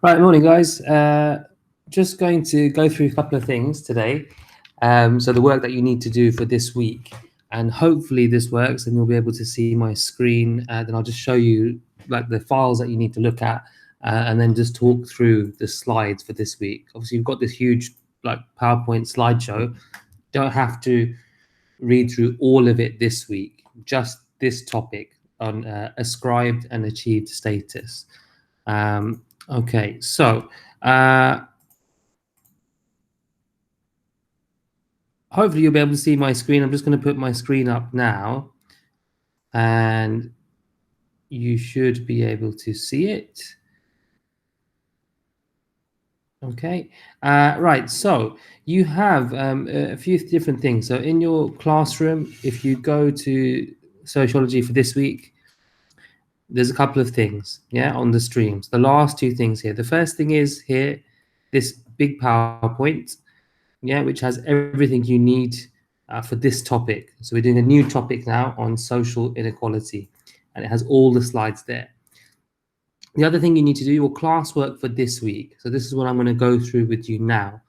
Right, morning, guys. Just going to go through a couple of things today. So the work that you need to do for this week, and hopefully this works, and you'll be able to see my screen. Then I'll just show you like the files that you need to look at, and then just talk through the slides for this week. Obviously, you've got this huge like PowerPoint slideshow. Don't have to read through all of it this week. Just this topic on ascribed and achieved status. Okay, so hopefully you'll be able to see my screen. I'm just going to put my screen up now, and you should be able to see it. Okay, right, so you have a few different things. So in your classroom, if you go to sociology for this week, there's a couple of things, yeah, on the streams. The last two things here. The first thing is here, this big PowerPoint, yeah, which has everything you need for this topic. So we're doing a new topic now on social inequality, and it has all the slides there. The other thing you need to do, your classwork for this week, so this is what I'm going to go through with you now,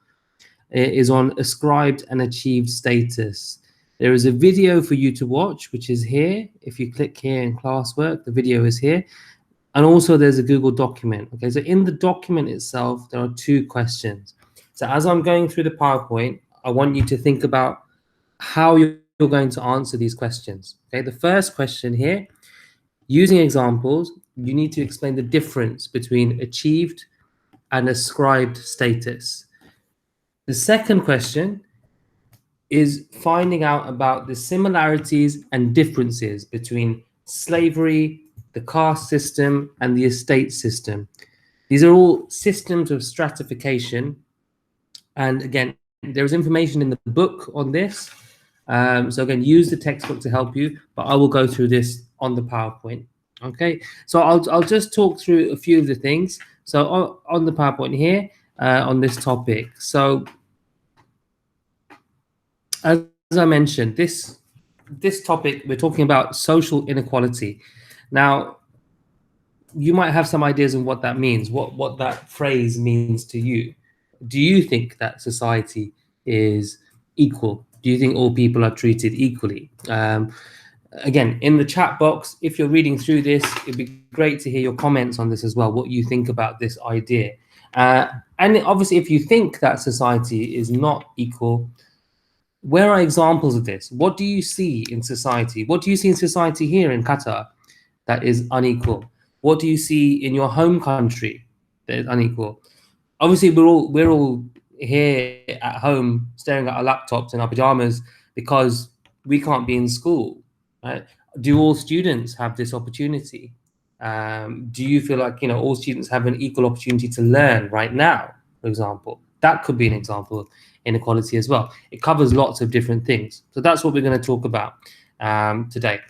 is on ascribed and achieved status. There is a video for you to watch, which is here. If you click here in classwork, the video is here. And also there's a Google document. Okay, so in the document itself, there are two questions. So as I'm going through the PowerPoint, I want you to think about how you're going to answer these questions. Okay, the first question here, using examples, you need to explain the difference between achieved and ascribed status. The second question is finding out about the similarities and differences between slavery, the caste system, and the estate system. These are all systems of stratification. And again, there's information in the book on this. So again, use the textbook to help you, but I will go through this on the PowerPoint. Okay, so I'll just talk through a few of the things. So on the PowerPoint here, on this topic. So as I mentioned, this topic, we're talking about social inequality. Now, you might have some ideas on what that means, what that phrase means to you. Do you think that society is equal? Do you think all people are treated equally? Again, in the chat box, if you're reading through this, it'd be great to hear your comments on this as well, what you think about this idea. And obviously, if you think that society is not equal, where are examples of this? What do you see in society? What do you see in society here in Qatar that is unequal? What do you see in your home country that is unequal? Obviously, we're all here at home staring at our laptops in our pajamas because we can't be in school, right? Do all students have this opportunity? Do you feel like all students have an equal opportunity to learn right now, for example? That could be an example of inequality as well. It covers lots of different things. So that's what we're going to talk about today.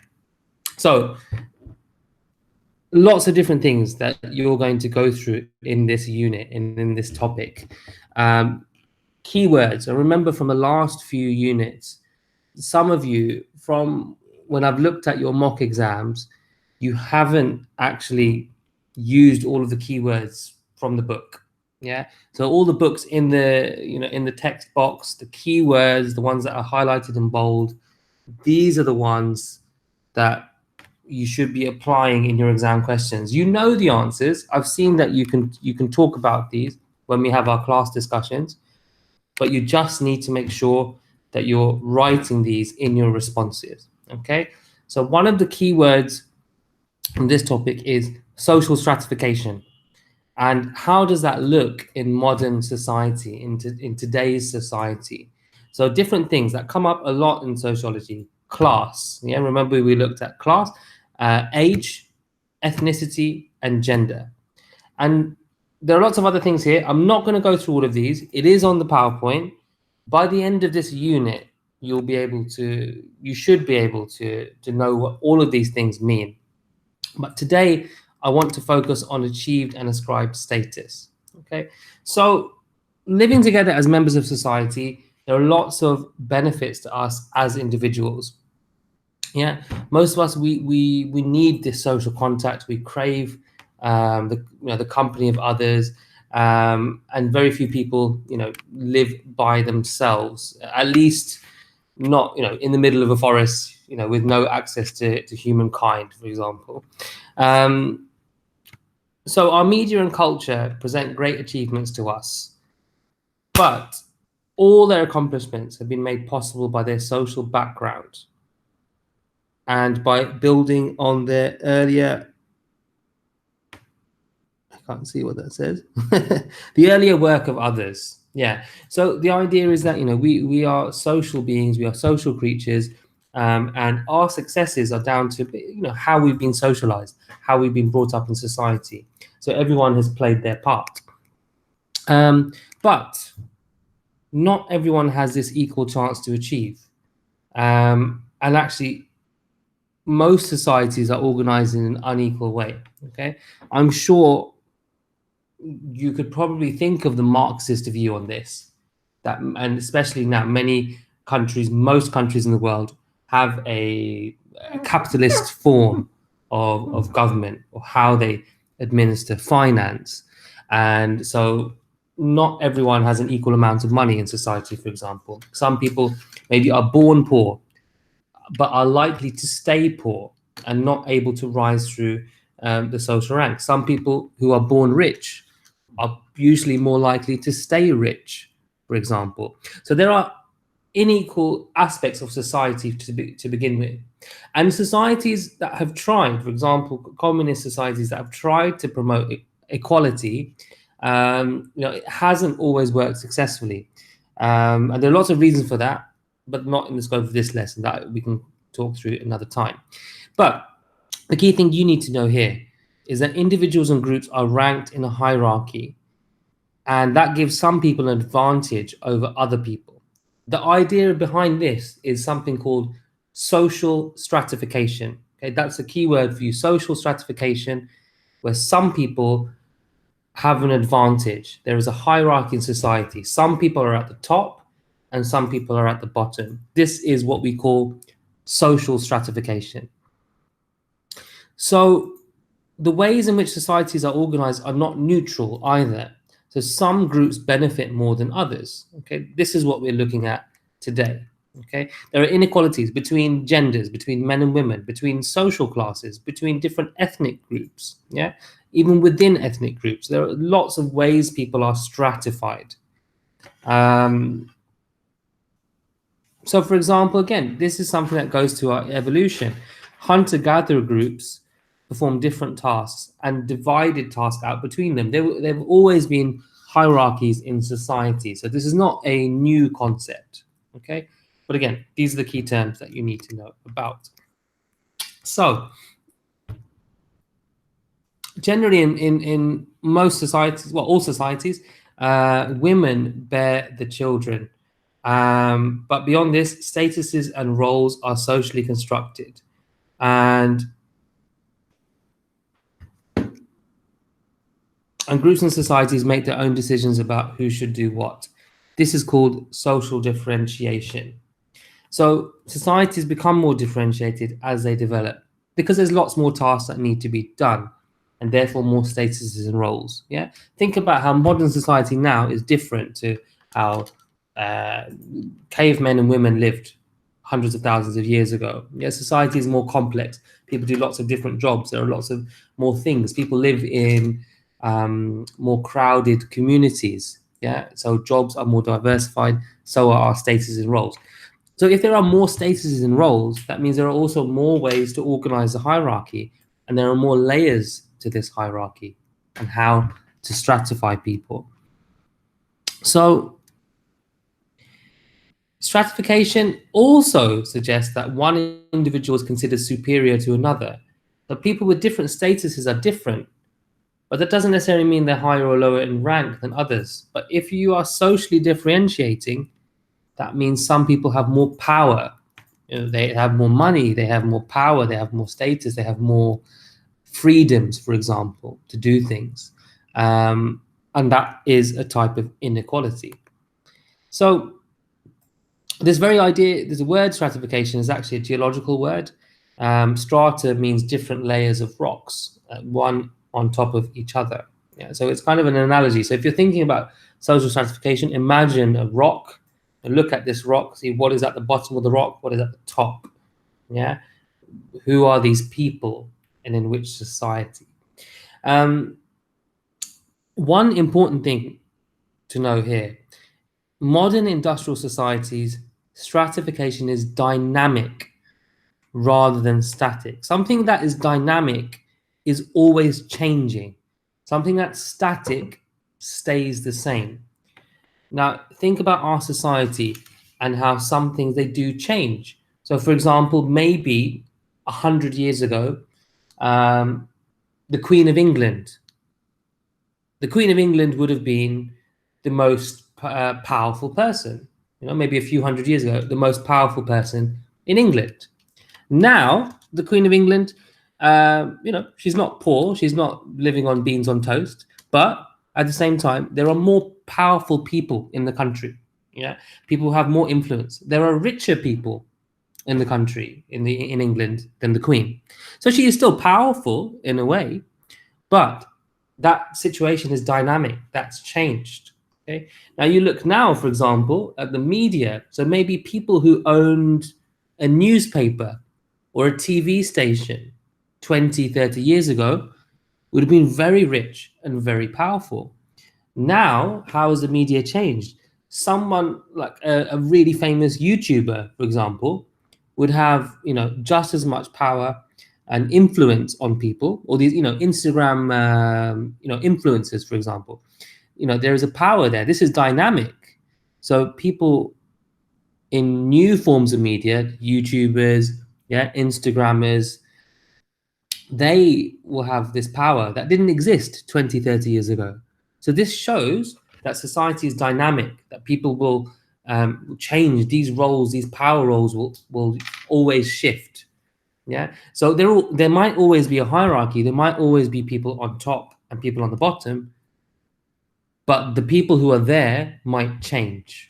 So lots of different things that you're going to go through in this unit, in this topic. Keywords. I remember from the last few units, some of you, from when I've looked at your mock exams, you haven't actually used all of the keywords from the book. Yeah, so all the books in the in the text box, the keywords, the ones that are highlighted in bold, these are the ones that you should be applying in your exam questions. You know the answers. I've seen that you can talk about these when we have our class discussions, but you just need to make sure that you're writing these in your responses. Okay, so one of the keywords on this topic is social stratification. And how does that look in modern society, in today's society? So different things that come up a lot in sociology. Class, yeah, remember we looked at class, age, ethnicity, and gender. And there are lots of other things here. I'm not going to go through all of these. It is on the PowerPoint. By the end of this unit, you should be able to know what all of these things mean. But today, I want to focus on achieved and ascribed status. Okay, so living together as members of society, there are lots of benefits to us as individuals. Yeah, most of us we need this social contact. We crave the company of others. and very few people, live by themselves, at least not, in the middle of a forest, with no access to humankind, for example. So our media and culture present great achievements to us, but all their accomplishments have been made possible by their social background and by building on their earlier, I can't see what that says, the earlier work of others. Yeah. So the idea is that, we are social beings, we are social creatures, and our successes are down to, how we've been socialized, how we've been brought up in society. So everyone has played their part. But not everyone has this equal chance to achieve. And actually, most societies are organized in an unequal way. Okay. I'm sure you could probably think of the Marxist view on this, that, and especially now, most countries in the world have a capitalist form of government, or how they administer finance. And so not everyone has an equal amount of money in society, for example. Some people maybe are born poor, but are likely to stay poor and not able to rise through the social ranks. Some people who are born rich are usually more likely to stay rich, for example. So there are unequal aspects of society to begin with. And societies that have tried, for example, communist societies that have tried to promote equality, it hasn't always worked successfully. And there are lots of reasons for that, but not in the scope of this lesson. That we can talk through another time. But the key thing you need to know here is that individuals and groups are ranked in a hierarchy, and that gives some people an advantage over other people. The idea behind this is something called social stratification. Okay, that's a key word for you: social stratification, where some people have an advantage. There is a hierarchy in society. Some people are at the top and some people are at the bottom. This is what we call social stratification. So the ways in which societies are organized are not neutral either. So some groups benefit more than others. Okay, this is what we're looking at today. Okay, there are inequalities between genders, between men and women, between social classes, between different ethnic groups. Yeah, even within ethnic groups, there are lots of ways people are stratified. So, for example, again, this is something that goes to our evolution. Hunter-gatherer groups perform different tasks and divided tasks out between them. There have always been hierarchies in society. So this is not a new concept, okay? But again, these are the key terms that you need to know about. So generally in most societies, well, all societies, women bear the children. But beyond this, statuses and roles are socially constructed. And groups and societies make their own decisions about who should do what. This is called social differentiation. So societies become more differentiated as they develop, because there's lots more tasks that need to be done, and therefore more statuses and roles. Yeah, think about how modern society now is different to how cavemen and women lived hundreds of thousands of years ago. Yeah, society is more complex. People do lots of different jobs. There are lots of more things. People live in more crowded communities. Yeah, so jobs are more diversified. So are our statuses and roles. So if there are more statuses and roles, that means there are also more ways to organize the hierarchy, and there are more layers to this hierarchy and how to stratify people. So stratification also suggests that one individual is considered superior to another. But people with different statuses are different, but that doesn't necessarily mean they're higher or lower in rank than others. But if you are socially differentiating, that means some people have more power. They have more money, they have more power, they have more status, they have more freedoms, for example, to do things. And that is a type of inequality. So this very idea, there's a word stratification is actually a geological word. Strata means different layers of rocks, one on top of each other. Yeah, so it's kind of an analogy. So if you're thinking about social stratification, imagine a rock and look at this rock, see what is at the bottom of the rock, what is at the top. Yeah, who are these people and in which society? Um, one important thing to know here: modern industrial societies, stratification is dynamic rather than static. Something that is dynamic is always changing. Something that's static stays the same. Now, think about our society and how some things they do change. So, for example, maybe 100 years ago, um, the Queen of England, the Queen of England would have been the most powerful person. You know, maybe a few 100 years ago, the most powerful person in England. Now, the Queen of England, she's not poor, she's not living on beans on toast, but at the same time, there are more powerful people in the country. Yeah, people have more influence. There are richer people in the country in England than the Queen. So she is still powerful in a way, but that situation is dynamic. That's changed. Okay. Now you look now, for example, at the media. So maybe people who owned a newspaper or a TV station 20, 30 years ago would have been very rich and very powerful. Now, how has the media changed? Someone like a really famous YouTuber, for example, would have just as much power and influence on people, or these Instagram influencers, for example. There is a power there. This is dynamic. So people in new forms of media, YouTubers, yeah, Instagrammers, they will have this power that didn't exist 20, 30 years ago. So this shows that society is dynamic, that people will change. These roles, these power roles will always shift. Yeah. So there might always be a hierarchy. There might always be people on top and people on the bottom, but the people who are there might change.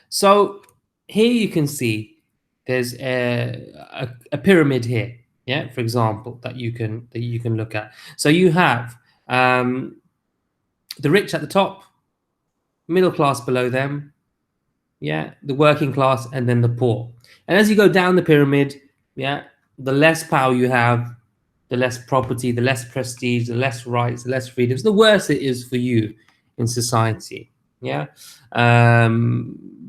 So here you can see there's a pyramid here, yeah, for example, that you can look at. So you have the rich at the top, middle class below them, yeah, the working class, and then the poor. And as you go down the pyramid, yeah, the less power you have, the less property, the less prestige, the less rights, the less freedoms, the worse it is for you in society. Yeah,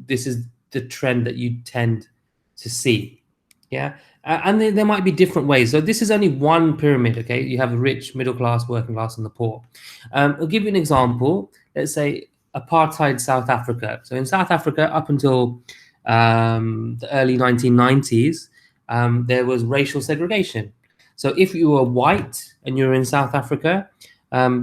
this is the trend that you tend to see. Yeah, and there might be different ways. So this is only one pyramid. Okay, you have the rich, middle class, working class, and the poor. I'll give you an example. Let's say apartheid South Africa. So in South Africa, up until the early 1990s, there was racial segregation. So if you were white and you're in South Africa,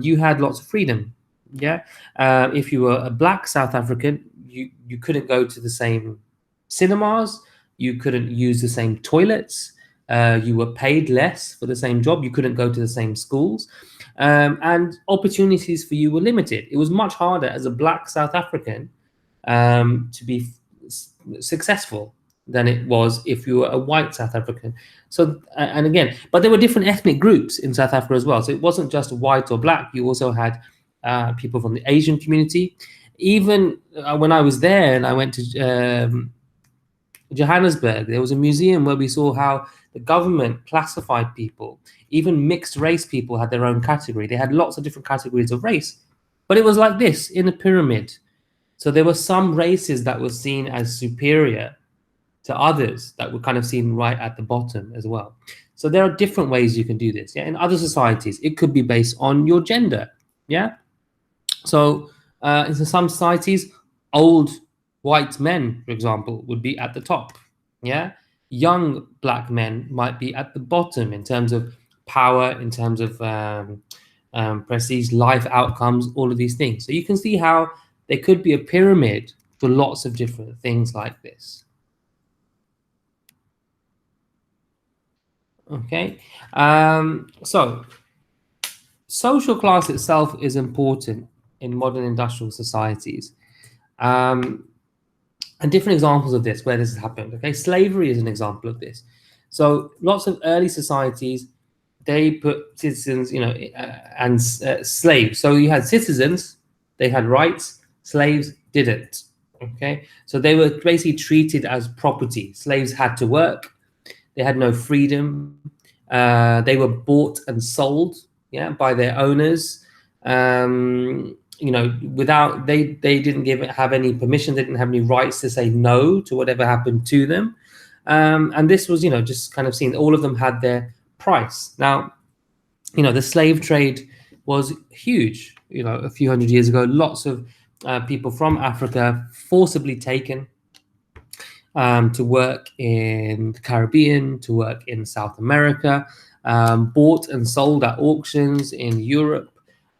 you had lots of freedom. Yeah. If you were a black South African, you couldn't go to the same cinemas, you couldn't use the same toilets, you were paid less for the same job, you couldn't go to the same schools, and opportunities for you were limited. It was much harder as a black South African to be successful than it was if you were a white South African. So, and again, but there were different ethnic groups in South Africa as well. So it wasn't just white or black. You also had people from the Asian community. Even when I was there and I went to Johannesburg, there was a museum where we saw how the government classified people. Even mixed race people had their own category. They had lots of different categories of race, but it was like this in a pyramid. So there were some races that were seen as superior to others that were kind of seen right at the bottom as well. So there are different ways you can do this. Yeah, in other societies, it could be based on your gender. Yeah, so in some societies, old white men, for example, would be at the top. Yeah, young black men might be at the bottom in terms of power, in terms of prestige, life outcomes, all of these things. So you can see how there could be a pyramid for lots of different things like this. Okay, so social class itself is important in modern industrial societies. Um, and different examples of this, where this has happened. Okay, slavery is an example of this. So lots of early societies, they put citizens, and slaves. So you had citizens, they had rights, slaves didn't. Okay, so they were basically treated as property. Slaves had to work, they had no freedom. They were bought and sold, yeah, by their owners. Without they didn't have any permission. They didn't have any rights to say no to whatever happened to them. And this was, just kind of seen. All of them had their price. Now, the slave trade was huge. A few hundred years ago, lots of people from Africa forcibly taken to work in the Caribbean, to work in South America, bought and sold at auctions in Europe,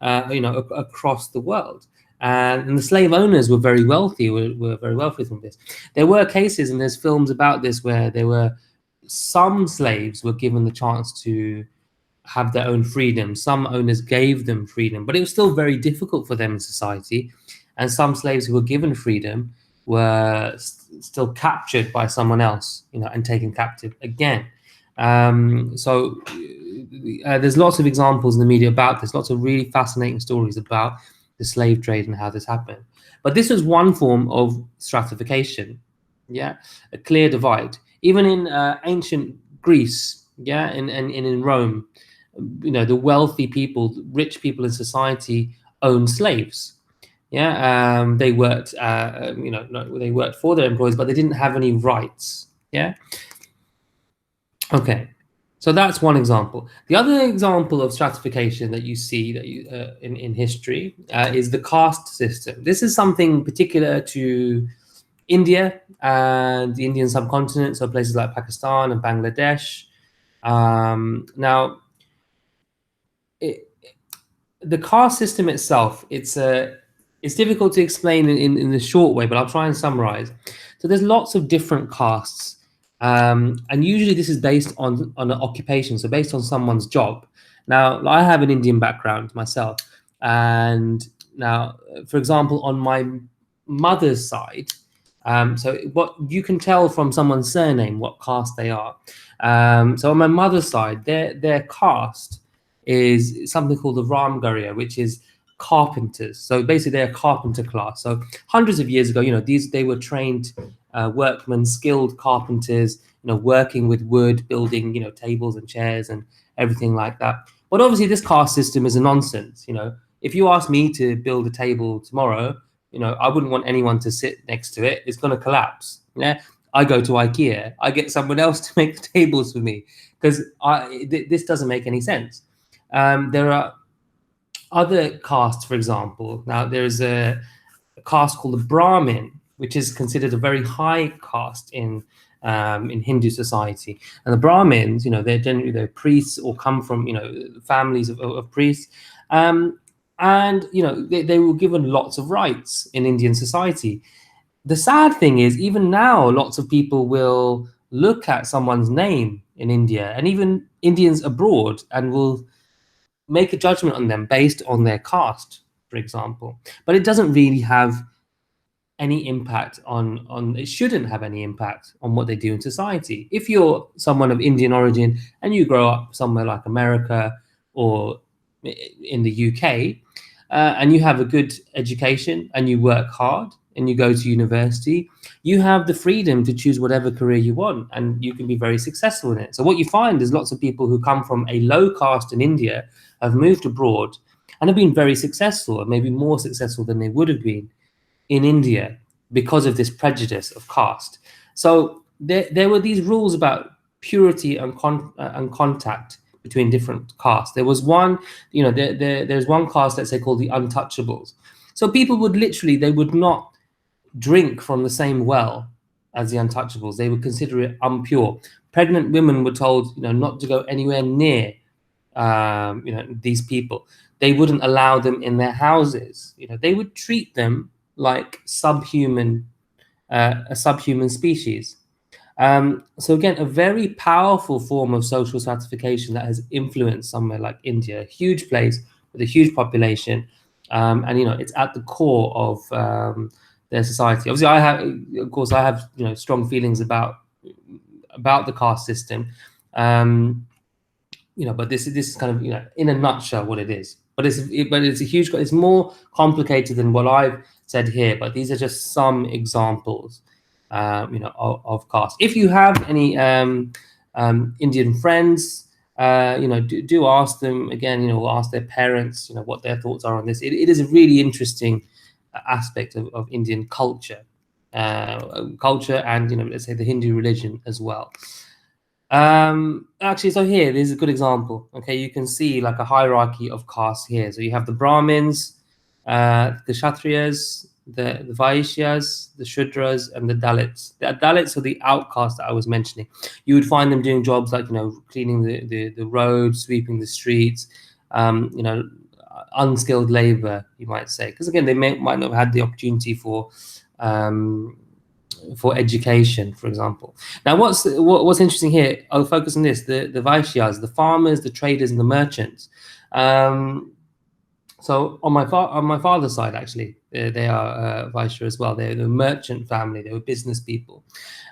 across the world. And the slave owners were very wealthy, were very wealthy from this. There were cases, and there's films about this, where there were some slaves were given the chance to have their own freedom. Some owners gave them freedom, but it was still very difficult for them in society. And some slaves who were given freedom were still captured by someone else, and taken captive again. So there's lots of examples in the media about this, lots of really fascinating stories about the slave trade and how this happened. But this was one form of stratification, yeah, a clear divide. Even in ancient Greece, yeah, and in Rome, the wealthy people, rich people in society owned slaves. Yeah, they worked, they worked for their employers, but they didn't have any rights. Yeah. Okay, so that's one example. The other example of stratification that you see in history is the caste system. This is something particular to India and the Indian subcontinent, so places like Pakistan and Bangladesh. Now, the caste system itself, it's difficult to explain in the short way, but I'll try and summarize. So there's lots of different castes, and usually this is based on an occupation, so based on someone's job. Now, I have an Indian background myself, and now, for example, on my mother's side, so what you can tell from someone's surname what caste they are. So on my mother's side, their caste is something called the Ramgarhia, which is carpenters. So basically, they're a carpenter class. So hundreds of years ago, they were trained workmen, skilled carpenters, working with wood, building, tables and chairs and everything like that. But obviously, this caste system is a nonsense. If you ask me to build a table tomorrow, I wouldn't want anyone to sit next to it. It's going to collapse. Yeah. I go to IKEA. I get someone else to make the tables for me, because this doesn't make any sense. There are other castes, for example. Now, there's a caste called the Brahmin, which is considered a very high caste in Hindu society. And the Brahmins, they're priests or come from families of priests, and they were given lots of rights in Indian society. The sad thing is, even now, lots of people will look at someone's name in India, and even Indians abroad, and will make a judgment on them based on their caste, for example. But it doesn't really have any impact on it shouldn't have any impact on what they do in society. If you're someone of Indian origin and you grow up somewhere like America or in the UK, and you have a good education and you work hard and you go to university, you have the freedom to choose whatever career you want, and you can be very successful in it. So what you find is lots of people who come from a low caste in India have moved abroad and have been very successful, and maybe more successful than they would have been in India, because of this prejudice of caste. So there were these rules about purity and contact between different castes. There was one, there's one caste, let's say, called the untouchables. So people would literally, they would not drink from the same well as the untouchables. They would consider it impure. Pregnant women were told, not to go anywhere near, these people. They wouldn't allow them in their houses. They would treat them like a subhuman species. So again, a very powerful form of social stratification that has influenced somewhere like India, a huge place with a huge population, and it's at the core of their society. Obviously, I have strong feelings about the caste system. but this is kind of, in a nutshell what it is. But it's a huge. It's more complicated than what I've said here. But these are just some examples, of caste. If you have any Indian friends, do ask them again. Ask their parents, what their thoughts are on this. It is a really interesting aspect of Indian culture, and let's say the Hindu religion as well. Actually, so here, there's a good example. Okay, you can see like a hierarchy of castes here. So you have the Brahmins, the Kshatriyas, the Vaishyas, the Shudras, and the Dalits. The Dalits are the outcasts that I was mentioning. You would find them doing jobs like, cleaning the roads, sweeping the streets, unskilled labor, you might say. Because again, they might not have had the opportunity for education, for example. Now, what's interesting here? I'll focus on this: the Vaishyas, the farmers, the traders, and the merchants. So on my father's side, actually, they are Vaishya as well. They're the merchant family. They were business people.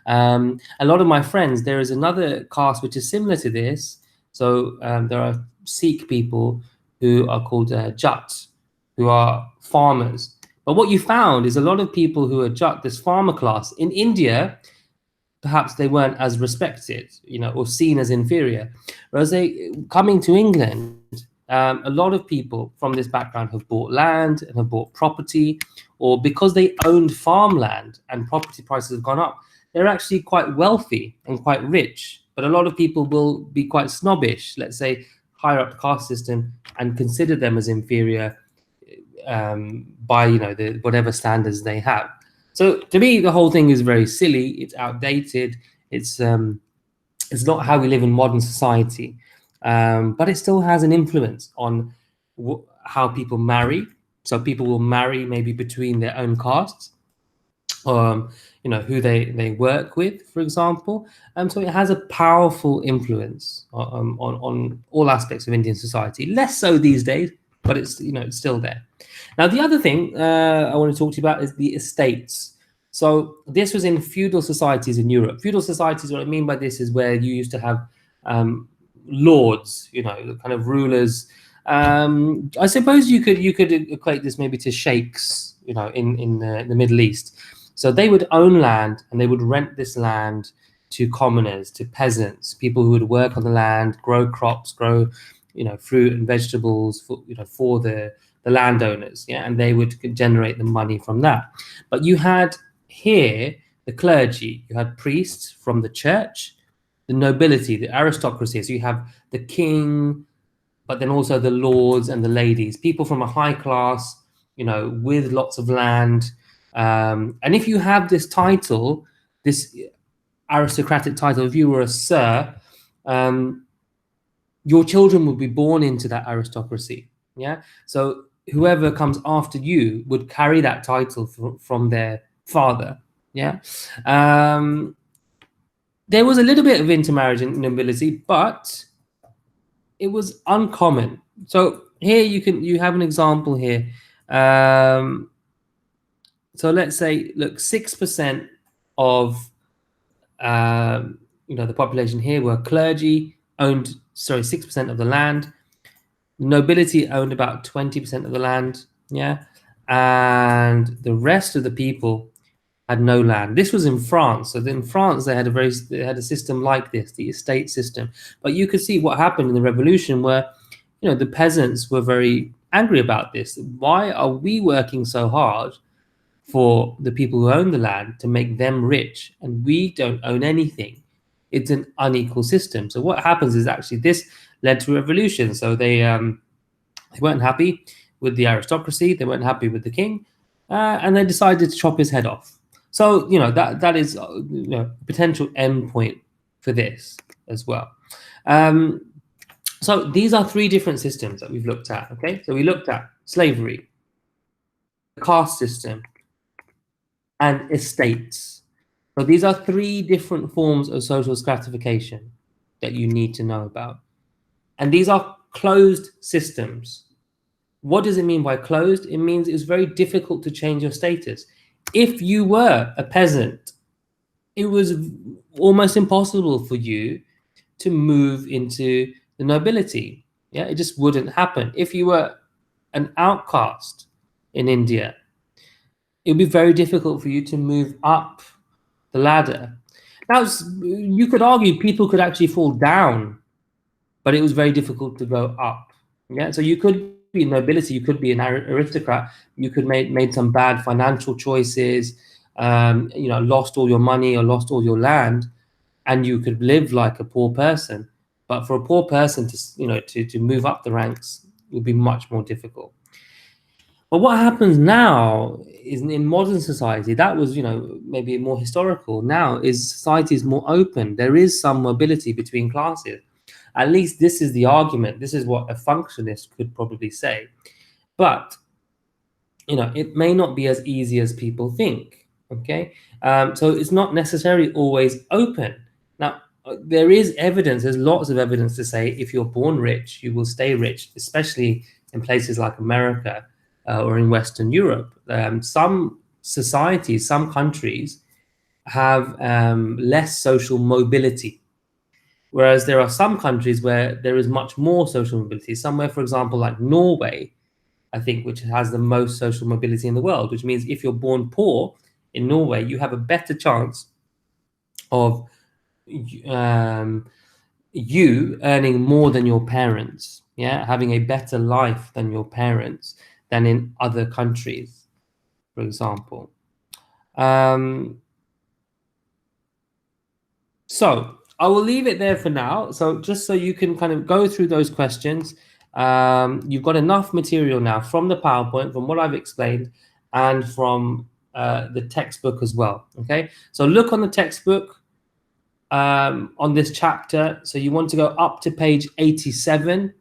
A lot of my friends, there is another caste which is similar to this. So there are Sikh people who are called Jat, who are farmers. But what you found is a lot of people who are Jat, this farmer class in India, perhaps they weren't as respected, or seen as inferior. Whereas coming to England, a lot of people from this background have bought land and have bought property, or because they owned farmland and property prices have gone up, they're actually quite wealthy and quite rich. But a lot of people will be quite snobbish, let's say higher up the caste system, and consider them as inferior by the whatever standards they have. So to me, the whole thing is very silly. It's outdated. It's not how we live in modern society, but it still has an influence on how people marry. So people will marry maybe between their own castes, who they work with, for example. So it has a powerful influence on all aspects of Indian society. Less so these days, but it's still there. Now, the other thing I want to talk to you about is the estates. So this was in feudal societies in Europe. Feudal societies, what I mean by this is where you used to have lords, kind of rulers. I suppose you could equate this maybe to sheikhs, in the Middle East. So they would own land and they would rent this land to commoners, to peasants, people who would work on the land, grow crops, grow fruit and vegetables for the landowners, and they would generate the money from that. But you had here the clergy, you had priests from the church, the nobility, the aristocracy. So you have the king, but then also the lords and the ladies, people from a high class, with lots of land. And if you have this title, this aristocratic title, if you were a sir, your children would be born into that aristocracy. Yeah. So whoever comes after you would carry that title from their father. Yeah. There was a little bit of intermarriage in nobility, but it was uncommon. So here you have an example here. So let's say, look, 6% of the population here were clergy, owned 6% of the land. Nobility owned about 20% of the land, and the rest of the people had no land. This was in France. So in France, they had a system like this, the estate system. But you could see what happened in the revolution, where the peasants were very angry about this. Why are we working so hard for the people who own the land to make them rich, and we don't own anything? It's an unequal system. So what happens is actually this led to a revolution. So they weren't happy with the aristocracy, they weren't happy with the king, and they decided to chop his head off. So that is a potential endpoint for this as well. So these are three different systems that we've looked at. Okay, so we looked at slavery, the caste system, and estates. So these are three different forms of social stratification that you need to know about. And these are closed systems. What does it mean by closed? It means it's very difficult to change your status. If you were a peasant, it was almost impossible for you to move into the nobility. Yeah, it just wouldn't happen. If you were an outcast in India, it would be very difficult for you to move up the ladder. Now, you could argue people could actually fall down, but it was very difficult to go up. Yeah, so you could be nobility, you could be an aristocrat, you could made some bad financial choices, lost all your money or lost all your land, and you could live like a poor person. But for a poor person to to move up the ranks would be much more difficult. But what happens now is in modern society, that was, maybe more historical. Now is society is more open. There is some mobility between classes. At least this is the argument. This is what a functionist could probably say. But it may not be as easy as people think. Okay, so it's not necessarily always open. Now, there is evidence. There's lots of evidence to say if you're born rich, you will stay rich, especially in places like America or in Western Europe. Some societies, some countries have less social mobility, whereas there are some countries where there is much more social mobility. Somewhere, for example, like Norway, I think, which has the most social mobility in the world, which means if you're born poor in Norway, you have a better chance of you earning more than your parents, yeah, having a better life than your parents than in other countries, for example. So I will leave it there for now. So just so you can kind of go through those questions, you've got enough material now from the PowerPoint, from what I've explained, and from the textbook as well. Okay, so look on the textbook on this chapter. So you want to go up to page 87.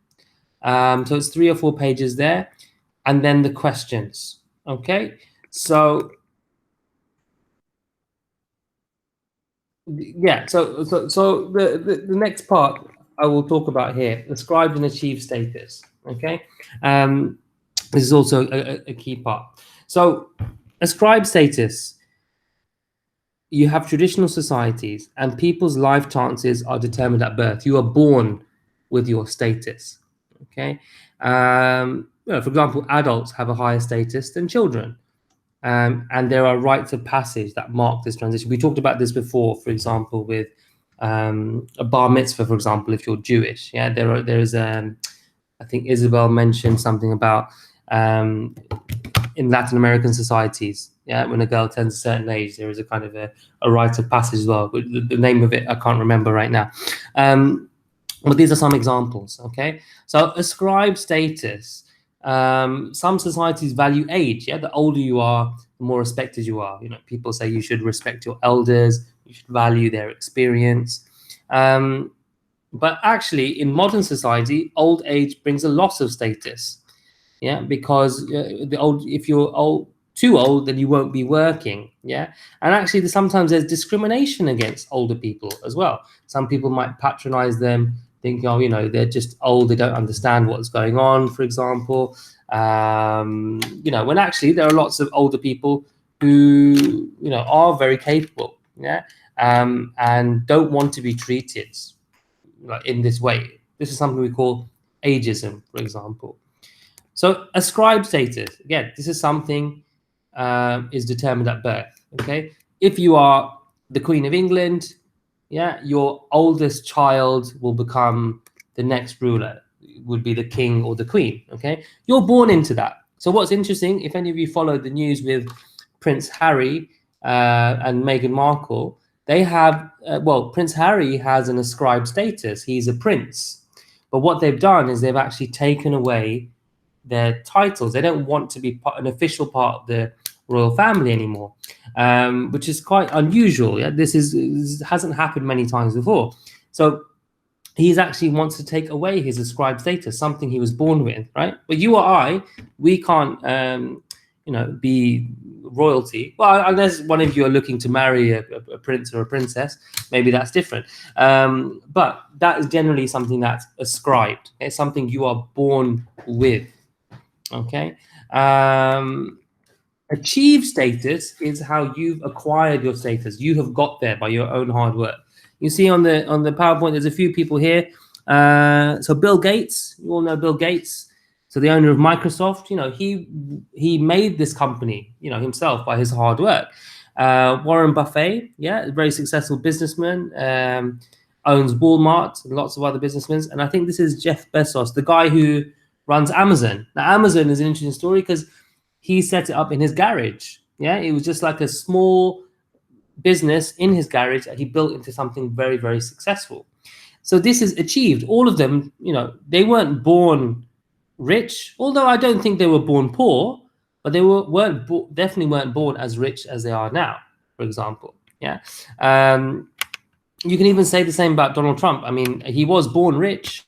So it's 3 or 4 pages there, and then the questions. Okay, so yeah, so the next part I will talk about here, ascribed and achieved status. Okay, this is also a key part. So ascribed status, you have traditional societies and people's life chances are determined at birth. You are born with your status. Okay, for example, adults have a higher status than children. And there are rites of passage that mark this transition. We talked about this before, for example, with a bar mitzvah, for example, if you're Jewish. Yeah, there is I think Isabel mentioned something about in Latin American societies, yeah, when a girl turns a certain age, there is a kind of a rite of passage as well. But the name of it I can't remember right now. But these are some examples. Okay, so ascribed status. Some societies value age. Yeah, the older you are, the more respected you are. People say you should respect your elders, you should value their experience. But actually, in modern society, old age brings a loss of status. Yeah, because if you're too old, then you won't be working. Yeah, and actually, sometimes there's discrimination against older people as well. Some people might patronize them, think, they're just old, they don't understand what's going on, for example. When actually there are lots of older people who, are very capable, yeah, and don't want to be treated in this way. This is something we call ageism, for example. So ascribed status, again, this is something is determined at birth. Okay, if you are the Queen of England, yeah, your oldest child will become the next ruler, would be the king or the queen. Okay, you're born into that. So what's interesting, if any of you followed the news with Prince Harry and Meghan Markle, they have Prince Harry has an ascribed status. He's a prince, but what they've done is they've actually taken away their titles. They don't want to be an official part of the royal family anymore, which is quite unusual. Yeah? This hasn't happened many times before. So he actually wants to take away his ascribed status, something he was born with, right? But you or I, we can't, be royalty. Well, unless one of you are looking to marry a prince or a princess, maybe that's different. But that is generally something that's ascribed. It's something you are born with. Okay. Achieved status is how you've acquired your status. You have got there by your own hard work. You see on the PowerPoint, there's a few people here. So Bill Gates, you all know Bill Gates. So the owner of Microsoft, he made this company, himself by his hard work. Warren Buffett, yeah, a very successful businessman, owns Walmart and lots of other businessmen. And I think this is Jeff Bezos, the guy who runs Amazon. Now, Amazon is an interesting story because he set it up in his garage. Yeah, it was just like a small business in his garage that he built into something very, very successful. So this is achieved. All of them, they weren't born rich, although I don't think they were born poor, but they definitely weren't born as rich as they are now, for example. Yeah. You can even say the same about Donald Trump. I mean, he was born rich,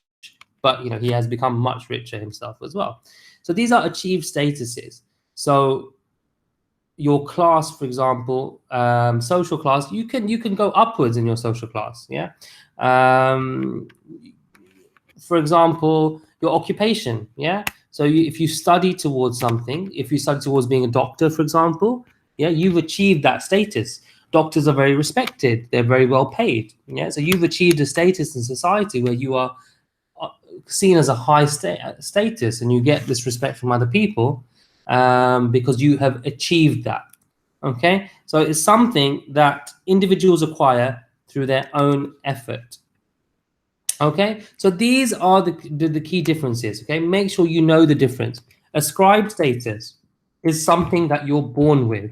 but he has become much richer himself as well. So these are achieved statuses. So your class, for example, social class, you can go upwards in your social class. Yeah. For example, your occupation. Yeah. So if you study towards something, if you study towards being a doctor, for example, yeah, you've achieved that status. Doctors are very respected. They're very well paid. Yeah. So you've achieved a status in society where you are seen as a high status, and you get this respect from other people because you have achieved that. Okay, so it's something that individuals acquire through their own effort. Okay, so these are the key differences. Okay, make sure you know the difference. Ascribed status is something that you're born with.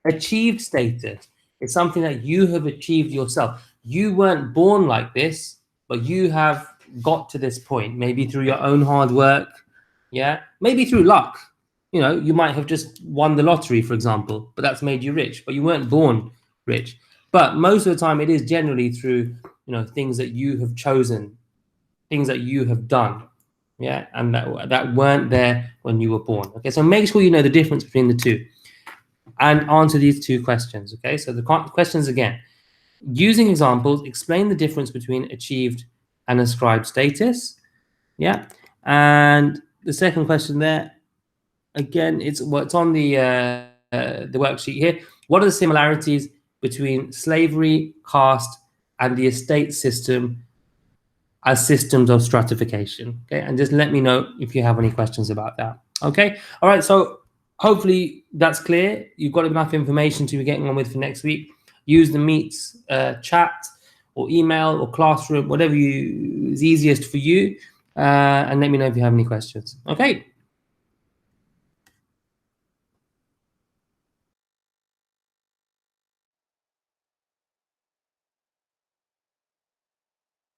Achieved status is something that you have achieved yourself. You weren't born like this, but you have got to this point, maybe through your own hard work, yeah, maybe through luck. You might have just won the lottery, for example, but that's made you rich, but you weren't born rich. But most of the time it is generally through things that you have chosen, things that you have done, yeah, and that weren't there when you were born. Okay, so make sure you know the difference between the two and answer these two questions. Okay, so the questions again: using examples, explain the difference between achieved and ascribed status. Yeah, and the second question there, again, it's on the worksheet here. What are the similarities between slavery, caste, and the estate system as systems of stratification? Okay, and just let me know if you have any questions about that. Okay, all right. So hopefully that's clear. You've got enough information to be getting on with for next week. Use the Meets chat or email or classroom, whatever is easiest for you, and let me know if you have any questions. Okay.